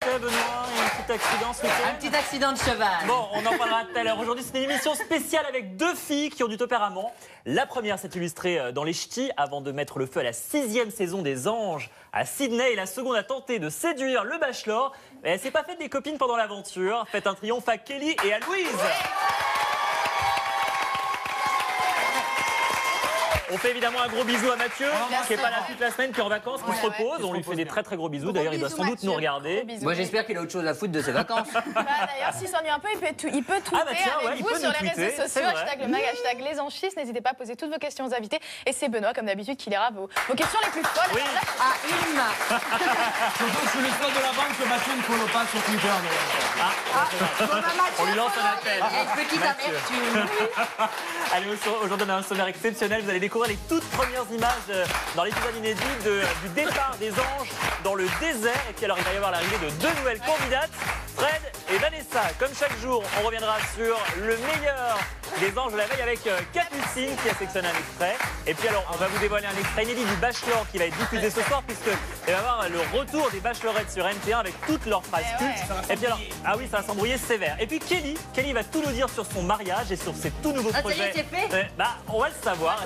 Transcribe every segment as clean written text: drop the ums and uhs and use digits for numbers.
Benoît, un petit accident ce week-end. Un petit accident de cheval. Bon, on en parlera tout à l'heure. Aujourd'hui, c'est une émission spéciale avec deux filles qui ont du tempérament. La première s'est illustrée dans les ch'tis avant de mettre le feu à la 6e saison des Anges à Sydney. Et la seconde a tenté de séduire le Bachelor. Mais elle s'est pas faite des copines pendant l'aventure. Faites un triomphe à Kelly et à Louise. On fait évidemment un gros bisou à Mathieu, qui n'est pas là toute la semaine, qui est en vacances, qui se repose. On lui fait des très très gros bisous. D'ailleurs, il doit sans doute nous regarder. Moi, j'espère qu'il a autre chose à foutre de ses vacances. D'ailleurs, s'il s'ennuie un peu, il peut tweeter avec vous sur les réseaux sociaux. Hashtag le mag, hashtag les Anchis. N'hésitez pas à poser toutes vos questions aux invités. Et c'est Benoît, comme d'habitude, qui lira vos questions les plus folles. Oui. Ah, Ilma. Surtout sous les soins de la banque que Mathieu ne follow pas sur Twitter. On lui lance un appel. Une petite amertume. Allez, aujourd'hui, on a un sommaire exceptionnel. Vous allez découvrir les toutes premières images dans l'épisode inédit du départ des Anges dans le désert. Et puis alors, il va y avoir l'arrivée de deux nouvelles candidates, Fred et Vanessa. Comme chaque jour, on reviendra sur le meilleur des Anges de la veille avec Capucine qui a sélectionné un extrait. Et puis alors, on va vous dévoiler un extrait inédit du Bachelor qui va être diffusé ce soir, puisqu'il va y avoir le retour des Bachelorettes sur NT1 avec toutes leurs phrases cultes. Et puis alors, ah oui, ça va s'embrouiller sévère. Et puis Kelly va tout nous dire sur son mariage et sur ses tout nouveaux projets. Ça y est, c'est fait. On va le savoir.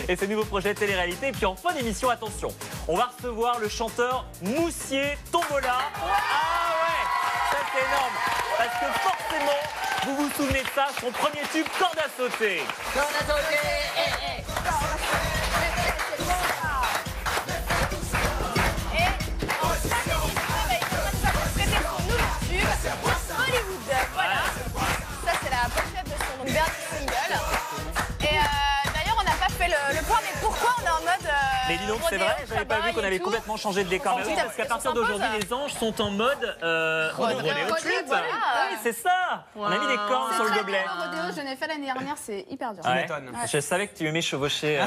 Et ses nouveaux projets de télé-réalité. Et puis en fin d'émission, attention, on va recevoir le chanteur Moussier Tombola. Ah ouais, ça c'est énorme. Parce que forcément, vous vous souvenez de ça, son premier tube, Corde à sauter. Corde à sauter. Hollywood, voilà. Ça, c'est la pochette de son dernier single. Et d'ailleurs, on n'a pas fait le point, mais pourquoi on est en mode. Mais dis donc, c'est vrai, j'avais pas vu qu'on avait complètement changé de décor. Oui, parce qu'à partir d'aujourd'hui, les Anges sont en mode rodéo trip. Oui, c'est ça. On a mis des cornes sur le gobelet. Le rodéo, je l'ai fait l'année dernière, c'est hyper dur. Ouais. Je savais que tu aimais chevaucher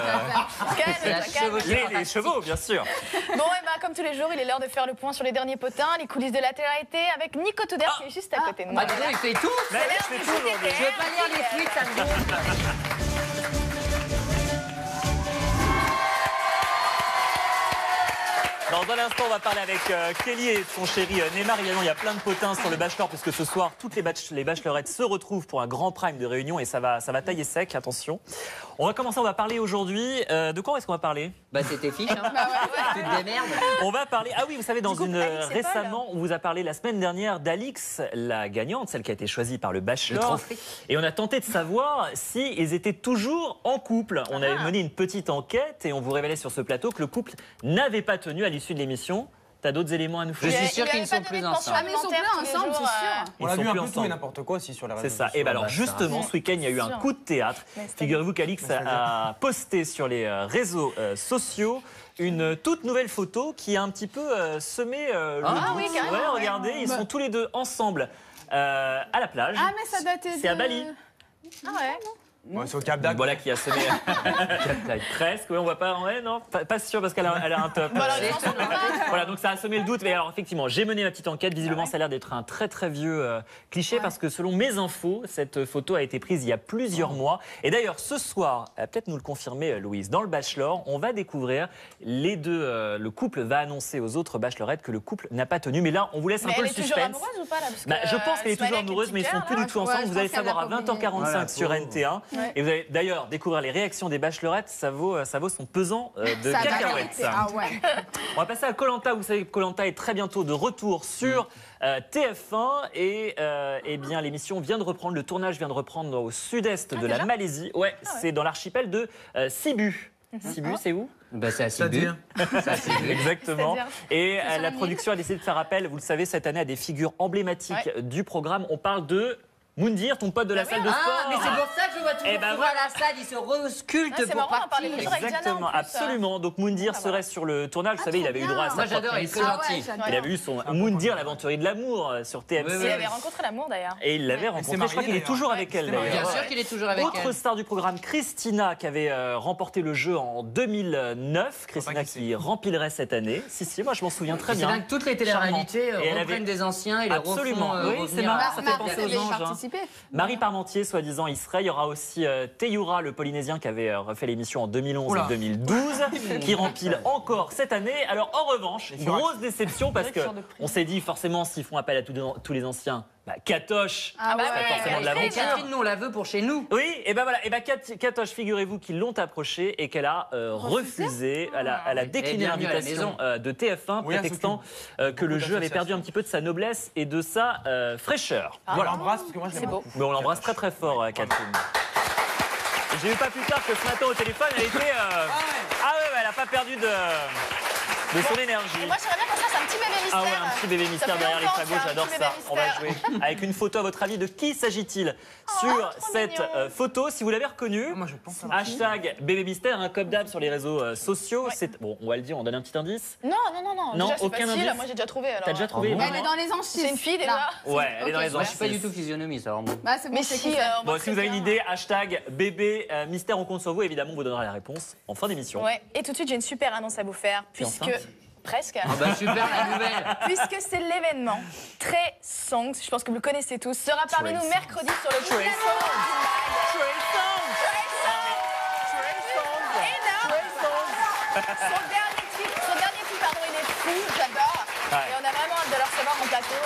les chevaux, bien sûr. Bon, et bah, comme tous les jours, il est l'heure de faire le point sur les derniers potins, les coulisses de la télé-réalité avec Nico Touder qui est juste à côté de moi. Ah, dis donc, il fait tout. Mais je fais tout aujourd'hui. Je veux pas lire les tweets, ça me gonfle. Dans un instant, on va parler avec Kelly et son chéri Neymar. Également, il y a plein de potins sur le Bachelor, puisque ce soir, toutes les bachelorettes se retrouvent pour un grand prime de réunion et ça va tailler sec, attention. On va commencer, on va parler aujourd'hui. De quoi est-ce qu'on va parler? Bah, c'était fiche, hein. Tu te démerdes. On va parler. Ah oui, vous savez, récemment, on vous a parlé la semaine dernière d'Alix, la gagnante, celle qui a été choisie par le Bachelor. Et on a tenté de savoir si ils étaient toujours en couple. On avait mené une petite enquête et on vous révélait sur ce plateau que le couple n'avait pas tenu à l'issue de l'émission. T'as d'autres éléments à nous faire? Je suis sûr qu'ils ne sont plus ensemble. Ah, mais ils sont plus ensemble, c'est sûr. On a vu un peu tout et n'importe quoi aussi sur la réseau. C'est ça. Et bien alors justement, ce week-end, il y a eu un coup de théâtre. Figurez-vous qu'Alix a posté sur les réseaux sociaux une toute nouvelle photo qui a un petit peu semé le doute. oui, carrément. Ouais, regardez, ils sont tous les deux ensemble à la plage. Ah, mais ça datait de... C'est à Bali. Ah ouais. Ouais, c'est au Cap d'Agde. Voilà qui a semé presque. Oui, on voit pas. Ouais, non, pas sûr parce qu'elle a un top. Voilà, donc ça a semé le doute. Mais alors effectivement, j'ai mené ma petite enquête. Visiblement, ça a l'air d'être un très très vieux cliché parce que selon mes infos, cette photo a été prise il y a plusieurs mois. Et d'ailleurs, ce soir, peut-être nous le confirmer, Louise, dans le Bachelor, on va découvrir les deux. Le couple va annoncer aux autres bachelorettes que le couple n'a pas tenu. Mais là, on vous laisse un peu le suspense. Elle est toujours amoureuse ou pas là parce que, je pense qu'elle est toujours amoureuse, mais ils sont plus du tout ensemble. Vous allez savoir à 20h45 sur NT1. Et vous allez d'ailleurs découvrir les réactions des bachelorettes, ça vaut son pesant de cacahuètes. Ah ouais. On va passer à Koh-Lanta. Vous savez que Koh-Lanta est très bientôt de retour sur TF1 et eh bien l'émission vient de reprendre, le tournage vient de reprendre au sud-est de la Malaisie. Ouais, c'est dans l'archipel de Sibu. Sibu, c'est où? Bah, c'est à Sibu. Exactement. Et la production a décidé de faire appel, vous le savez, cette année à des figures emblématiques du programme. On parle de Moundir, ton pote de la salle de sport. Ah, mais c'est pour ça que je vois toujours à la salle, il se resculpte pour partir. Exactement, absolument. Donc Moundir serait sur le tournage. Vous savez, il avait eu droit à ça. Moi j'adore, il est très gentil. Il avait eu son Moundir, l'aventurier de l'amour sur TMC. Il avait rencontré l'amour d'ailleurs. Et il l'avait rencontré. Je crois qu'il est toujours avec elle d'ailleurs. Bien sûr qu'il est toujours avec elle. Autre star du programme, Christina, qui avait remporté le jeu en 2009. Christina qui remplirait cette année. Si, moi je m'en souviens très bien. C'est dingue, toutes les télé-réalités reprennent des anciens et les refont. Absolument. Oui, c'est marrant, ça fait penser aux Anges. participer. Marie Parmentier, soi-disant, y serait. Il y aura aussi Teyura, le Polynésien, qui avait refait l'émission en 2011 et 2012, qui rempile encore cette année. Alors, en revanche, grosse déception, parce qu'on s'est dit, forcément, s'ils font appel à tous les anciens, Katoche, forcément de l'aventure. Catherine, nous, on la veut pour chez nous. Oui, et ben voilà. Et ben Katoche, figurez-vous qu'ils l'ont approchée et qu'elle a refusé. Elle a décliné l'invitation de TF1, prétextant que le jeu avait perdu un petit peu de sa noblesse et de sa fraîcheur. Voilà, on l'embrasse parce que moi je l'aime beaucoup. Mais on l'embrasse très très fort, Catherine. J'ai eu pas plus tard que ce matin au téléphone, elle était. Elle a pas perdu de son énergie. Et moi, j'aimerais bien qu'on fasse un petit bébé mystère. Ah ouais, un petit bébé mystère derrière l'écran gauche, j'adore ça. On va jouer avec une photo. À votre avis, de qui s'agit-il sur cette photo? Si vous l'avez reconnue, hashtag bébé mystère, un comme d'hab sur les réseaux sociaux. Bon, on va le dire, on donne un petit indice. Non. Non, déjà, aucun facile. indice. Moi, j'ai déjà trouvé. T'as déjà trouvé? Elle est dans les anges 6. C'est une fille déjà. Ouais, elle est dans les Moi, anges. je suis pas du tout physionomie, ça. Bah, c'est bon, Mais c'est si. Bon, si vous avez une idée, hashtag bébé mystère, on compte sur vous. Évidemment, on vous donnera la réponse en fin d'émission. Ouais. Et tout de suite, j'ai une super annonce à vous faire, puisque presque. Ah bah super la nouvelle. Puisque c'est l'événement Trey Songz, je pense que vous le connaissez tous, sera parmi nous mercredi sur le plateau du Son dernier clip, pardon, il est fou, j'adore. Et on a vraiment hâte de le recevoir en plateau.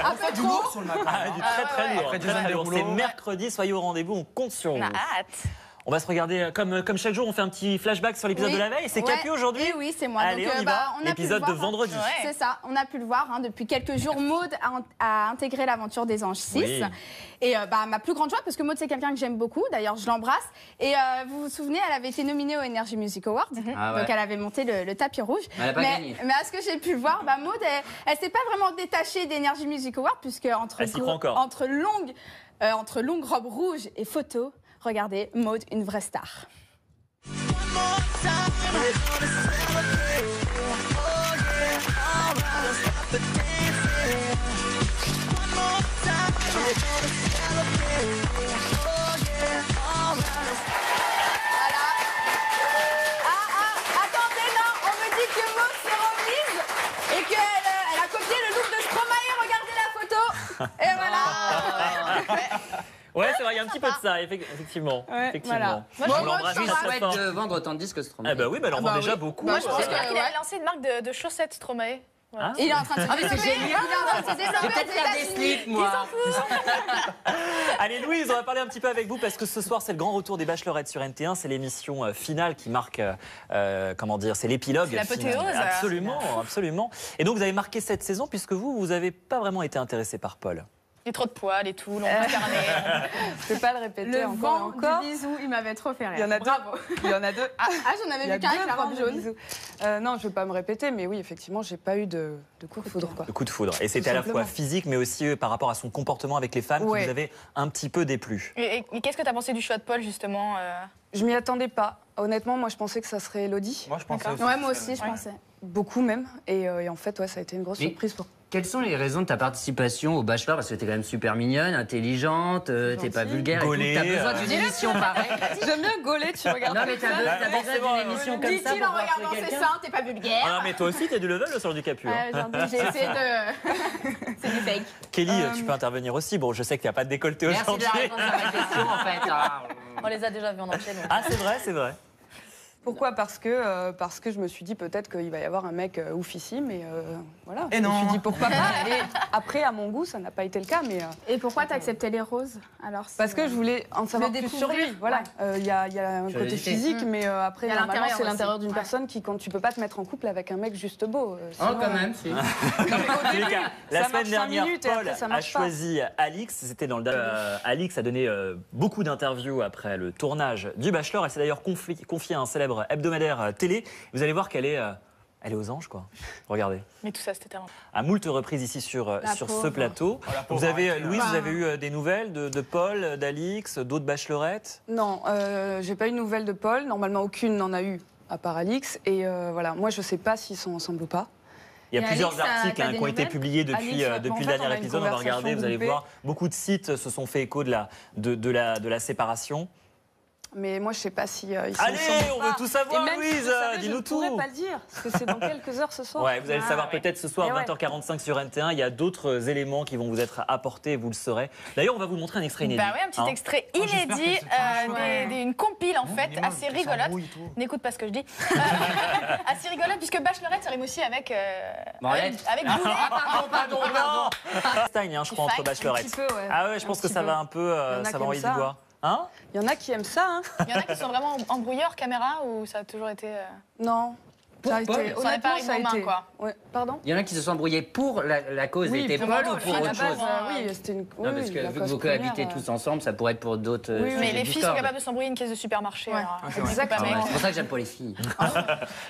Un peu Du lourd sur le matin. Du très lourd. Après 2 Très ans de lourd. boulot. C'est mercredi, soyez au rendez-vous, on compte sur vous. On a hâte. On va se regarder, comme chaque jour, on fait un petit flashback sur l'épisode de la veille. C'est Capu aujourd'hui? Oui, c'est moi. Allez, donc, on y va. on a pu L'épisode le de voir, vendredi. Ouais. C'est ça, on a pu le voir. Depuis quelques jours, Maud a intégré l'aventure des Anges 6. Oui. Et ma plus grande joie, parce que Maud, c'est quelqu'un que j'aime beaucoup. D'ailleurs, je l'embrasse. Et vous vous souvenez, elle avait été nominée au Energy Music Awards. Ah ouais. Donc, elle avait monté le tapis rouge. Elle a pas gagné. Mais à ce que j'ai pu le voir, Maud, elle s'est pas vraiment détachée d'Energy Music Awards, puisque Elle s'y croit encore. entre longues robes rouges et photos, regardez, Maud, une vraie star. Attendez, non, on me dit que Maud s'est remise et qu'elle a copié le look de Stromae. Regardez la photo. Et voilà. Ouais, c'est vrai, il y a un petit peu de ça, effectivement. Ouais, Effectivement. voilà. On l'embrasse Je lui très, très souhaite fort. de vendre autant de disques que Stromae. Ah bah oui, elle en vend déjà beaucoup. Moi, je pense C'est vrai que, qu'il a lancé une marque de chaussettes Stromae. Voilà. Il est en train de se mais c'est génial. Il est en train de se Je vais développer peut-être faire des slips, moi. Allez, Louise, on va parler un petit peu avec vous parce que ce soir, c'est le grand retour des Bachelorettes sur NT1. C'est l'émission finale qui marque, comment dire, c'est l'épilogue. C'est l'apothéose. Absolument, absolument. Et donc, vous avez marqué cette saison puisque vous n'avez pas vraiment été intéressé par Paul. Il y a trop de poils et tout, l'on incarné. Je peux pas le répéter Le encore vent et encore. du bisou, il m'avait trop fait rire. Il y en a Bravo. deux. Il y en a deux. J'en avais Il y a vu qu'un avec deux la robe grands jaune. bisous. Non, je veux pas me répéter, mais oui, effectivement, j'ai pas eu de coup de foudre, quoi. Le coup de foudre. Et c'était à la fois simplement. physique, mais aussi par rapport à son comportement avec les femmes qui Ouais. vous avait un petit peu déplu. Et qu'est-ce que tu as pensé du choix de Paul, justement Je m'y attendais pas. Honnêtement, moi, je pensais que ça serait Elodie. Moi je pensais aussi. Ouais, moi aussi, je Ouais. pensais. Beaucoup même. Et en fait, ouais, ça a été une grosse Mais- surprise pour. Quelles sont les raisons de ta participation au Bachelor? Parce que t'es quand même super mignonne, intelligente, t'es pas vulgaire Gaulée, et tout. T'as besoin d'une émission pareille. J'aime bien gauler, tu regardes. Non mais t'as besoin d'une émission comme ça Dit-il pour en voir regardant trouver ses quelqu'un. seins, t'es pas vulgaire. Ah non, mais toi aussi, t'es du level sur du Capu. Ouais, j'ai essayé de. C'est du fake. Kelly, tu peux intervenir aussi. Bon, je sais qu'il n'y a pas de décolleté Merci de aujourd'hui. la réponse à ma question en fait. Ah. On les a déjà vus en entier. Donc. Ah, c'est vrai, c'est vrai. Pourquoi parce que je me suis dit peut-être qu'il va y avoir un mec oufissime et voilà. Et Je me non. suis dit pourquoi pas. Et après, à mon goût, ça n'a pas été le cas, mais Et pourquoi t'as accepté les roses alors parce que je voulais en savoir plus sur lui. découvrir, Voilà, il y a un côté Curiosité. physique, mais après Il y a normalement l'intérieur c'est aussi. l'intérieur d'une Ouais. personne qui quand tu peux pas te mettre en couple avec un mec juste beau. Oh sinon, quand même, si. non, mais au En tous les début, cas, la ça semaine marche 5 dernière, minutes et Paul après, ça a marche pas. choisi Alix. C'était dans le. Alix a donné beaucoup d'interviews après le tournage du Bachelor. Elle s'est d'ailleurs confiée à un célèbre hebdomadaire télé. Vous allez voir qu'elle est aux anges, quoi. Regardez. Mais tout ça, c'était tellement. À moult reprises ici sur ce pauvre. plateau. Oh, la pauvre Vous avez, arrêtez, Louise, là. vous avez eu des nouvelles de Paul, d'Alix, d'autres bachelorettes? Non, j'ai pas eu de nouvelles de Paul. Normalement, aucune n'en a eu à part Alix. Et voilà, moi je sais pas s'ils sont ensemble ou pas. Il y a Et plusieurs Alix, t'as articles des qui ont été nouvelles publiés depuis, Alix, en depuis fait, le on dernier a une épisode. On va regarder, vous allez conversation voir. Beaucoup de sites se sont fait écho de la séparation. Mais moi, je sais pas si ils Allez, on veut tout savoir, Et même si je Louise, savais, dis-nous Je tout. pourrais pas le dire, parce que c'est dans quelques heures ce soir. Ouais, vous allez le savoir ouais. peut-être ce soir, Et ouais. 20h45 sur NT1. Il y a d'autres éléments qui vont vous être apportés, et vous le saurez. D'ailleurs, on va vous montrer un extrait inédit. Bah ouais, un petit hein. extrait j'espère inédit, que c'est pas chouette. une compile en fait, dis-moi, assez que ça rigolote. embrouille et tout. N'écoute pas ce que je dis. Assez rigolote, puisque Bachelorette, ça rime aussi avec. Mariette. avec Boulet. Pardon. Einstein, hein, je crois, entre Fact, Bachelorette. Un petit peu, ouais. Ah ouais, je pense Un que petit ça peu. va un peu, Il y en a ça qui va envoyer aiment du ça, bois. Hein? Il y en a qui aiment ça, hein. Il y en a qui sont vraiment embrouilleurs, caméra, ou ça a toujours été. Non. Ça a Paul, été, ça n'est pas honnêtement, ça a arrivé aux mains, été. quoi. Ouais. Pardon. Il y en a qui se sont embrouillés pour la cause était pour Paul moi, ou pour à la autre base, chose. oui, c'était une. Non, oui, parce que la vu que cause vous cohabitez première, tous ensemble, ça pourrait être pour d'autres Oui, sujets Mais les de filles sont discorde. capables de s'embrouiller une caisse de supermarché. Ouais. alors, c'est vrai. Exactement. pas C'est pour ça que j'aime pas les filles.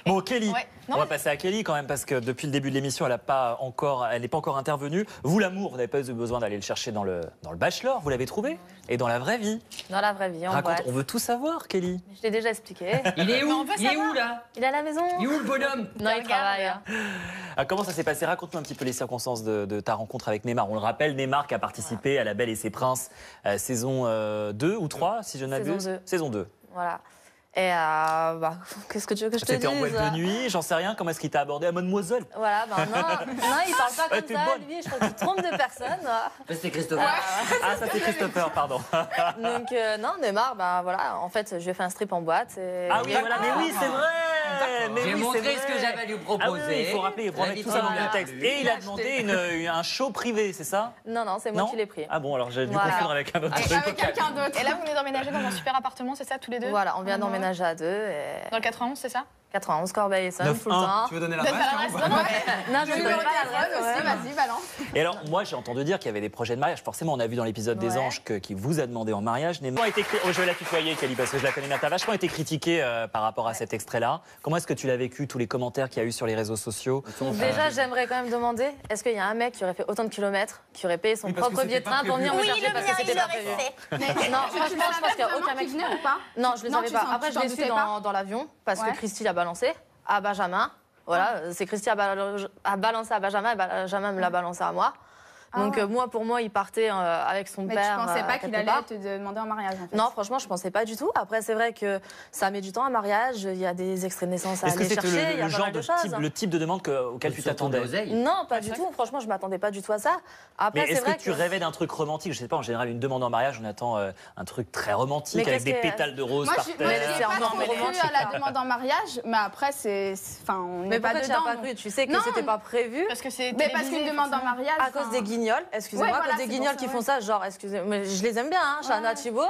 Bon, Kelly, Ouais. on Non. va passer à Kelly quand même, parce que depuis le début de l'émission, elle n'est pas encore intervenue. Vous, l'amour, vous n'avez pas eu besoin d'aller le chercher dans le Bachelor, vous l'avez trouvé. Et dans la vraie vie. Dans la vraie vie, en Raconte, boîte. on veut tout savoir, Kelly. Je l'ai déjà expliqué. Il est Mais on où veut Il est savoir. où là Il est à la maison. Il est où le bonhomme Non, il travaille. hein. Comment ça s'est passé? Raconte-nous un petit peu les circonstances de ta rencontre avec Neymar. On le rappelle, Neymar qui a participé à La Belle et ses Princes, saison 2 ou 3, si je n'abuse. Saison 2. Saison 2. Voilà. Et qu'est-ce que tu veux que je te dise C'était en boîte de nuit, j'en sais rien. Comment est-ce qu'il t'a abordé à Mademoiselle? Voilà, non, il parle pas comme t'es ça, bonne. lui, je crois qu'il te trompe de personne. C'est Christopher. Ah, ça c'est Christopher, pardon. Donc, non, Neymar, voilà, en fait, je lui ai fait un strip en boîte. Et... Ah oui, voilà, mais oui, c'est vrai. Mais J'ai oui, montré c'est ce vrai. que j'avais à lui Ah oui, proposer. il faut rappeler, il faut remettre tout ça dans le contexte. Et il a demandé un show privé, c'est ça? Non, c'est moi Non qui l'ai pris. Ah bon, alors j'ai dû Voilà. confondre avec un autre truc. Avec quelqu'un d'autre. Et là, vous venez d'emménager dans un super appartement, c'est ça, tous les deux? Voilà, on vient d'emménager à 2. Et... Dans le 91, c'est ça? 91 Corbeil-Essonnes, 9-1. tout le temps. Tu veux donner la Donne presse pas l'adresse, ou pas non, Non, je ne Numéro donne de pas téléphone l'adresse. aussi, ouais. vas-y, balance. Et alors, moi, j'ai entendu dire qu'il y avait des projets de mariage. Forcément, on a vu dans l'épisode des Ouais. Anges qu'il vous a demandé en mariage. Neymar a été, je vais la tutoyer, Kelly, parce que je la connais bien. T'as vachement été critiquée par rapport à cet extrait-là. Comment est-ce que tu l'as vécu, tous les commentaires qu'il y a eu sur les réseaux sociaux? Déjà, j'aimerais quand même demander, est-ce qu'il y a un mec qui aurait fait autant de kilomètres, qui aurait payé son Oui, parce que propre billet de c'était pas train pour venir me prévu. chercher parce que c'était pas prévu? Non, franchement, je pense qu'il n'y a aucun mec. qui venait ou pas? Non, je les Non, avais tu pas. t'en- Après, tu je t'en l'ai su doutais pas dans l'avion parce Ouais. que Christy l'a balancé à Benjamin. Voilà, c'est Christy a balancé à Benjamin et Benjamin me l'a balancé à moi. Donc, moi, pour moi, il partait avec son Mais père. tu pensais pas qu'il quelque allait part. te demander en mariage en fait. Non, franchement, je pensais pas du tout. Après, c'est vrai que ça met du temps un mariage. Il y a des extraits de naissance à Est-ce que aller c'était chercher. Il y a le pas genre mal de de choses. type, le type de demande auquel tu t'attendais? Non, pas du tout. Franchement, je m'attendais pas du tout à ça. Mais Après, c'est est-ce que vrai tu rêvais d'un truc romantique? Je sais pas, en général, une demande en mariage, on attend un truc très romantique Mais avec des qu'est-ce que- pétales de rose Moi, par je terre. n'ai c'est pas encore trop plus cru romantique, à la là. demande en mariage, mais après, enfin, on Mais n'est pas pourquoi tu n'as dedans. pas donc. cru? Tu sais que Non. c'était pas prévu. Parce que c'est. Mais parce télévisé, qu'une demande en forcément. mariage. À cause des guignols, excusez-moi, Ouais, à voilà, cause des c'est guignols pour qui ça, font ça, genre, excusez-moi, mais je les aime bien, hein, Chana, Thibault.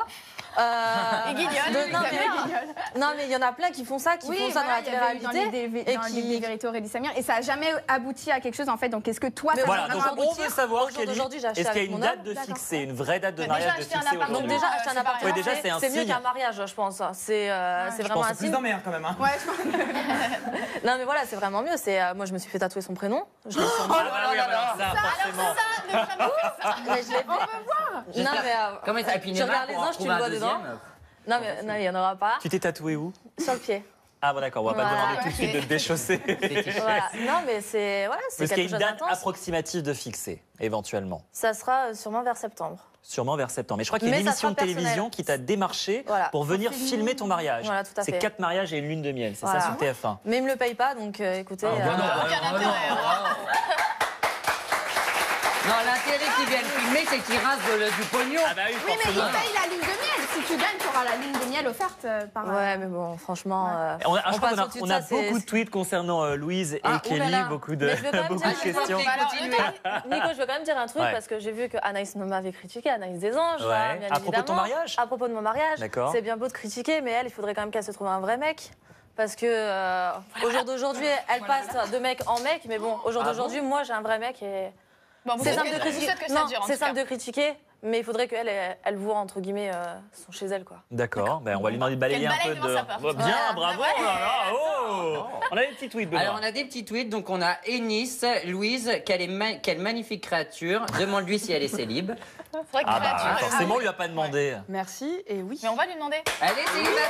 Les guignols, non, vous mais, avez non, mais il y en a plein qui font ça, qui font ça dans la il y avait eu télé-réalité. dans les vérités Aurélie Samir, et ça n'a jamais abouti à quelque chose en fait. Donc est-ce que toi, Mais ça Voilà, va donc vraiment on aboutir veut savoir, Au jour Kelly, d'aujourd'hui, j'ai acheté est-ce qu'il y a avec une mon date homme. de D'accord. fixée, une vraie date de Mais mariage déjà de acheter un fixée appartement. Donc aujourd'hui? déjà, acheter un c'est pareil. appartement, Ouais, déjà, c'est un c'est mieux signe. qu'un mariage, je pense. C'est Je vraiment pense un que Plus signe. d'emmerde quand même. Hein. Ouais, je pense. Non, mais voilà, c'est vraiment mieux. C'est moi, je me suis fait tatouer son prénom. Je l'ai sur Ah bah oui, alors ça, forcément. Mais je l'ai fait. Non, mais Comment ça? Et puis tu Neymar, regardes les pour en anges, tu trouver le un vois dedans. deuxième. Non, mais il y en aura pas. Tu t'es tatoué où? Sur le pied. Ah bon d'accord, on va pas te Voilà. demander tout de suite de te déchausser. Voilà. Non, mais c'est Parce qu'il y a quelque une chose date d'intense. approximative de fixer, éventuellement. Ça sera sûrement vers septembre. Sûrement vers septembre. Mais je crois qu'il y a une Mais ça émission sera de télévision personnel. qui t'a démarché Voilà. pour venir filmer ton mariage. Voilà, tout à C'est fait. 4 mariages et une lune de miel, c'est Voilà. ça sur TF1. Mais il me le paye pas, donc écoutez. Aucun intérêt. Non, l'intérêt qu'ils viennent filmer, c'est qu'ils rasent du pognon. Ah bah oui, Oui, mais il forcément. paye la ligne de miel. Si tu gagnes, tu auras la ligne de miel offerte par. Ouais, mais bon, franchement. Je crois qu'on a, au-dessus de on a ça, c'est- beaucoup de tweets concernant Louise et Ah, Kelly, oulala. beaucoup de, Mais je veux quand même beaucoup dire de une fois questions. que- Alors, Continuez. Nico, je veux quand même dire un truc Ouais. parce que j'ai vu que Anaïs m'avait critiqué, Anaïs des Anges. Ouais. là, bien À propos de ton évidemment. mariage? À propos de mon mariage. D'accord. C'est bien beau de critiquer, mais elle, il faudrait quand même qu'elle se trouve un vrai mec. Parce que au jour d'aujourd'hui, elle passe de mec en mec, mais bon, au jour d'aujourd'hui, moi j'ai un vrai mec et. Bon, vous C'est savez simple de que- vous critiquer. savez que ça Non, dure, en c'est tout cas. simple de critiquer, mais il faudrait qu'elle elle voit entre guillemets son chez elle quoi. D'accord, ben on va lui demander de balayer Qu'elle un peu balaye devant de. sa porte. Oh, bien, Voilà. bravo, oh là là, oh. On a des petits tweets, Benoît. Alors, on a des petits tweets. Donc, on a Ennis, Louise, quelle magnifique créature. Demande-lui si elle est célib. C'est vrai que Ah créature, bah elle- forcément, on lui a pas demandé. Merci, et oui. Mais on va lui demander. Elle est célibataire.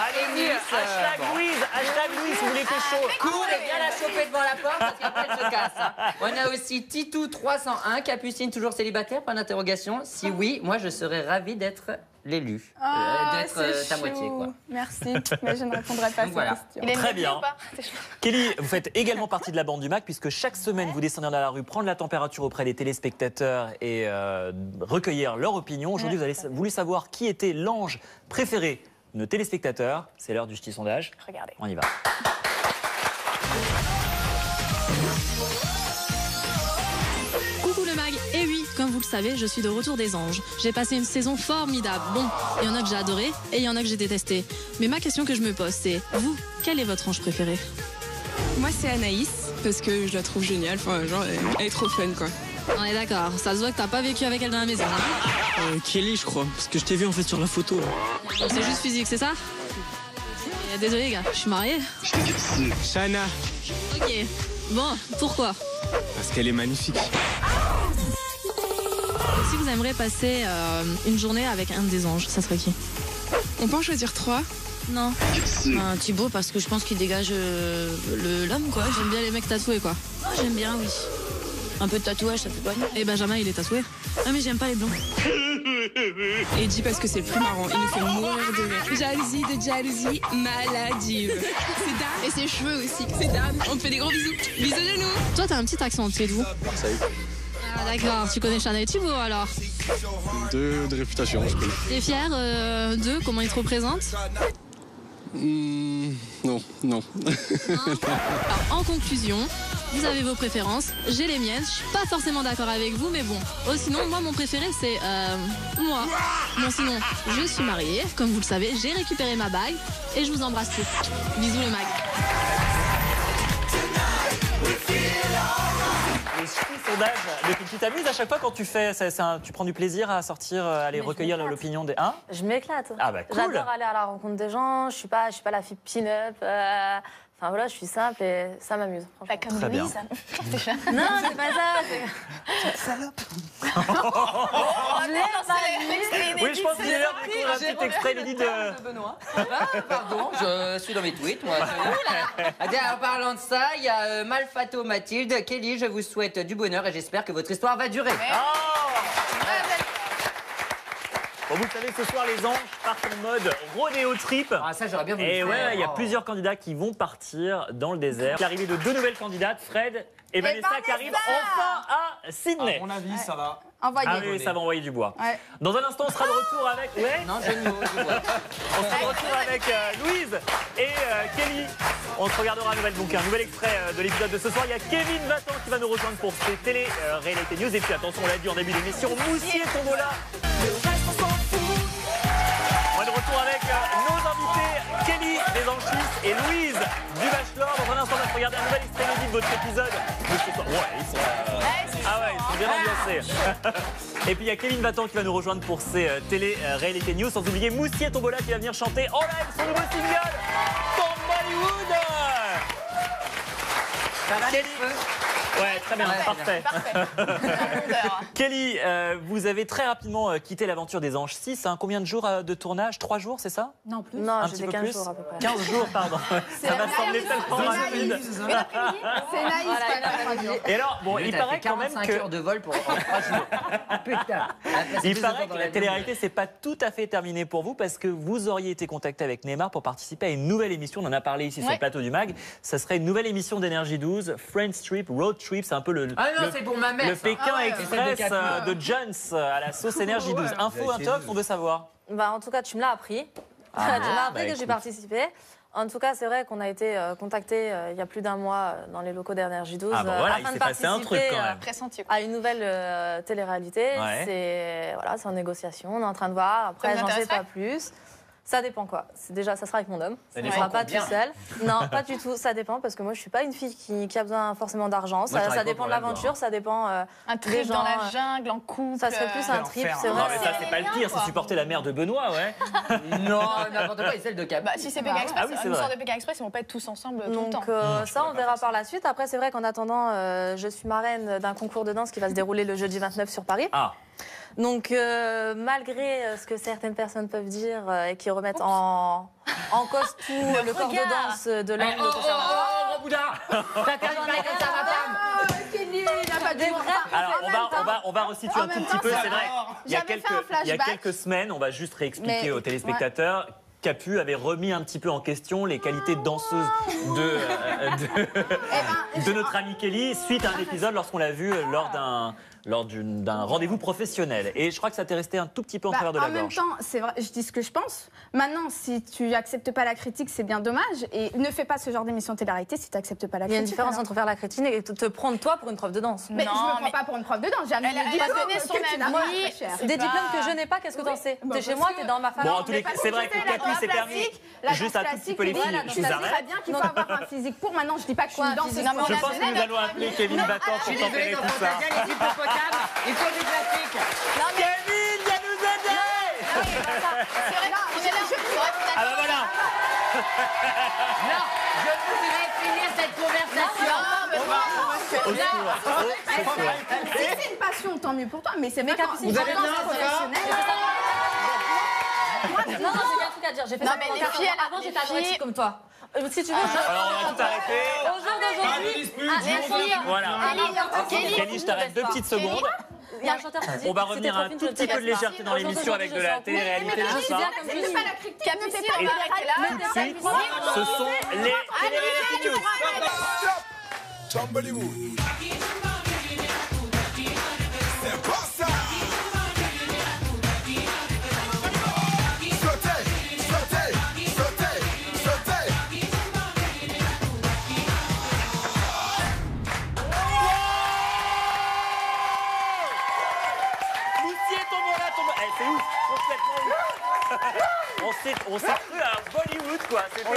Allez-y, hashtag Louise, si vous voulez que chaud. Cours et viens la choper devant la porte parce qu'après elle se casse. On a aussi Titou301, Capucine toujours célibataire, point d'interrogation. Si oui, moi je serais ravie d'être l'élu. C'est ta moitié, quoi. Merci, mais je ne répondrai pas à cette question. Il est Très bien. ou pas? Kelly, vous faites également partie de la bande du MAG puisque chaque semaine vous descendez dans la rue prendre la température auprès des téléspectateurs et recueillir leur opinion. Aujourd'hui, vous avez voulu savoir qui était l'ange préféré de nos téléspectateurs. C'est l'heure du petit sondage. Regardez. On y va. Coucou le mag, et oui, comme vous le savez, je suis de retour des anges. J'ai passé une saison formidable. Bon, il y en a que j'ai adoré et il y en a que j'ai détesté. Mais ma question que je me pose, c'est vous, quel est votre ange préféré? Moi, c'est Anaïs, parce que je la trouve géniale. Enfin, genre, elle est trop fun, quoi. On est d'accord, ça se voit que t'as pas vécu avec elle dans la maison. Hein. Kelly, je crois, parce que je t'ai vu en fait sur la photo. Donc c'est juste physique, c'est ça? Désolé les gars, je suis mariée. Shana, Ok, bon, pourquoi? parce qu'elle est magnifique. Si vous aimeriez passer une journée avec un des anges, ça serait qui? On peut en choisir 3. Non. Thibaut, parce que je pense qu'il dégage l'homme, quoi. J'aime bien les mecs tatoués, quoi. Oh, j'aime bien, oui. Un peu de tatouage, ça fait pas mal. Et Benjamin, il est tatoué. Ah, mais j'aime pas les blonds. Et il dit parce que c'est le plus marrant. Il nous fait mourir de rire. Jalousie de jalousie maladive. C'est dingue. Et ses cheveux aussi. C'est dingue. On te fait des gros bisous. Bisous de nous. Toi, t'as un petit accent, tu es d'où? Salut. Ah, d'accord, tu connais Shana et Thibaut, alors? De réputation, je connais. T'es fier d'eux, comment ils te représentent? Non. Alors, en conclusion, vous avez vos préférences, j'ai les miennes, je suis pas forcément d'accord avec vous, mais bon. Oh, sinon, moi, mon préféré, c'est moi. Bon, sinon, je suis mariée, comme vous le savez, j'ai récupéré ma bague et je vous embrasse tous. Bisous le mag. Les sondage, depuis que tu t'amuses à chaque fois quand tu fais, tu prends du plaisir à sortir, aller recueillir l'opinion des... Hein? Je m'éclate. Ah bah cool. J'adore aller à la rencontre des gens, je suis pas la fille pin-up. Enfin voilà, je suis simple et ça m'amuse. Bah, comme Très bien. Louise. Non, c'est pas ça. Salope. Oui, je pense qu'il est l'heure d'écouter un petit extrait inédit de... Benoît. Pardon, je suis dans mes tweets, moi. En parlant de ça, il y a Malfato Mathilde. Kelly, je vous souhaite du bonheur et j'espère que votre histoire va durer. Bon, vous le savez, ce soir, les anges partent en mode rodéo trip. Ah, ça, j'aurais bien voulu Et faire. ouais, il y a plusieurs candidats qui vont partir dans le désert. L'arrivée de 2 nouvelles candidates, Fred et Vanessa, qui arrivent enfin à Sydney. À mon avis, ça va. Envoyez. Ah oui, ça va envoyer du bois. Ouais. Dans un instant, on sera de retour avec... Ouais. Non, je ne vois. On sera de retour avec Louise et Kelly. On se regardera un nouvel extrait de l'épisode de ce soir. Il y a Kevin Vatan qui va nous rejoindre pour ses télé-réalité news. Et puis attention, on l'a dit en début d'émission, Moussier Tombola. On est de retour avec nos invités, Kelly des Anges et Louise du Bachelor. Dans un instant, on va regarder un nouvel extrait inédit de votre épisode de ce soir. Ouais, ils sont bien ambiancés. Et puis il y a Kevin Vatan qui va nous rejoindre pour ses télé-réalité news. Sans oublier Moussier Tombola qui va venir chanter en live son nouveau single, From Bollywood. Kelly. Ouais, très bien, parfait. Kelly, vous avez très rapidement quitté l'aventure des Anges 6. Hein. Combien de jours de tournage? 3 jours, c'est ça? Non, plus. Non, Un j'ai petit peu 15 plus jours à peu près. 15 jours, pardon. Ça m'a semblé tellement rapide. C'est naïf. Et alors, bon, il paraît quand même 45 que... heures de vol pour 3 jours. Putain. Il paraît que la télé-réalité, c'est pas tout à fait terminé pour vous parce que vous auriez été contacté avec Neymar pour participer à une nouvelle émission. On en a parlé ici sur le plateau du MAG. Ça serait une nouvelle émission d'Énergie 12, Friends Trip, Road Trip. C'est un peu le c'est pour ma mère. le Pékin Express de Jones à la sauce Énergie 12. Info, un top, on veut savoir. Bah, en tout cas, tu me l'as appris. Tu m'as appris que j'ai participé. En tout cas, c'est vrai qu'on a été contacté il y a plus d'un mois dans les locaux d'Énergie 12 Ah bah voilà, il afin s'est de passé un truc quand même. Pressenti. à une nouvelle télé-réalité. Ouais. C'est en négociation, on est en train de voir. Après, vous j'en sais intéresserait pas plus. Ça dépend quoi. Déjà, ça sera avec mon homme. Ça On ne dépend sera pas combien. tout seul. Non, pas du tout. Ça dépend parce que moi, je suis pas une fille qui a besoin forcément d'argent. Moi, je travaille Ça pas dépend pour de la l'aventure, ça dépend Un des trip gens. dans la jungle, en couple. Ça serait plus un trip, c'est vrai. Non, mais ça, c'est pas le pire, c'est supporter la mère de Benoît, ouais. Non, n'importe quoi, et celle de Cap. Bah, si c'est Pékin Express, Ah oui, c'est une vrai. sorte de Pékin Express, ils vont pas être tous ensemble tout le Donc temps. ça, on verra par la suite. Après, c'est vrai qu'en attendant, je suis marraine d'un concours de danse qui va se dérouler le jeudi 29 sur Paris. Ah. Donc, malgré ce que certaines personnes peuvent dire et qui remettent en cause tout le corps de danse de l'homme, Oh, Boudin! T'as qu'à journée comme ça, ma femme! Kelly, il n'a pas des vrais. Alors, on va resituer un tout petit peu, c'est vrai. Il y a flashback. quelques semaines, on va juste réexpliquer aux téléspectateurs. Capu avait remis un petit peu en question les qualités de danseuse de notre amie Kelly suite à un épisode lorsqu'on l'a vu lors d'un rendez-vous professionnel. Et je crois que ça t'est resté un tout petit peu en travers de la gorge. En même temps, c'est vrai, je dis ce que je pense. Maintenant, si tu acceptes pas la critique, c'est bien dommage. Et ne fais pas ce genre d'émission de télé-réalité si tu acceptes pas la critique. Il y a une différence entre faire la critique et te prendre toi pour une prof de danse. Mais je me prends pas pour une prof de danse. Jamais Elle a donné son avis. Des diplômes que je n'ai pas, qu'est-ce que t'en sais? T'es chez moi, t'es dans ma famille. Bon, en tous les cas, c'est vrai que Capu s'est permis juste un tout petit peu les filles. Je vous arrête. très bien qu'il faut avoir un physique pour. Maintenant, je dis pas que je suis une danseuse. Je pense que nous allons appeler Kevin Battant pour tempérer tout ça. Les hippopotames, il faut du classique. Kevin, viens nous aider! Ah bah voilà! Non, je voudrais finir cette conversation. Si c'est une passion, tant mieux pour toi. Mais c'est pas Vous allez bien, Non, j'ai un truc à dire. J'ai fait ça avant, j'étais anorexique comme toi. Si tu veux, alors on va tout arrêter. Au jour d'aujourd'hui, Voilà. Kelly, je t'arrête 2 petites secondes. il y a un chanteur qui dit On va revenir à un tout petit peu de légèreté dans l'émission avec de la télé-réalité. Je suis bien comme je suis. Et tout de suite, ce sont les télé-réalité news. C'est ouf, complètement ouf. On s'est cru à Bollywood, quoi. C'était ouf.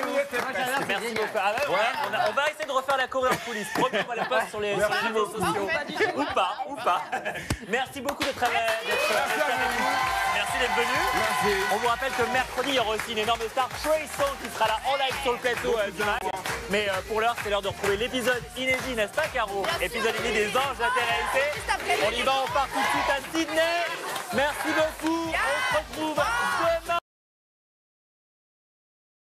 Merci beaucoup. Ah ouais, on va essayer de refaire la choré en coulisses. Promis, on va la poster sur les réseaux sociaux. Ou pas. Merci beaucoup d'être venu. Merci d'être venu. On vous rappelle que mercredi, il y aura aussi une énorme star, Trey Songz, qui sera là en live sur le plateau du MAG. Mais pour l'heure, c'est l'heure de retrouver l'épisode inédit, n'est-ce pas, Caro? Épisode inédit des Anges de la télé-réalité. On y va, on part tout de suite à Sydney. Merci beaucoup. On se retrouve demain.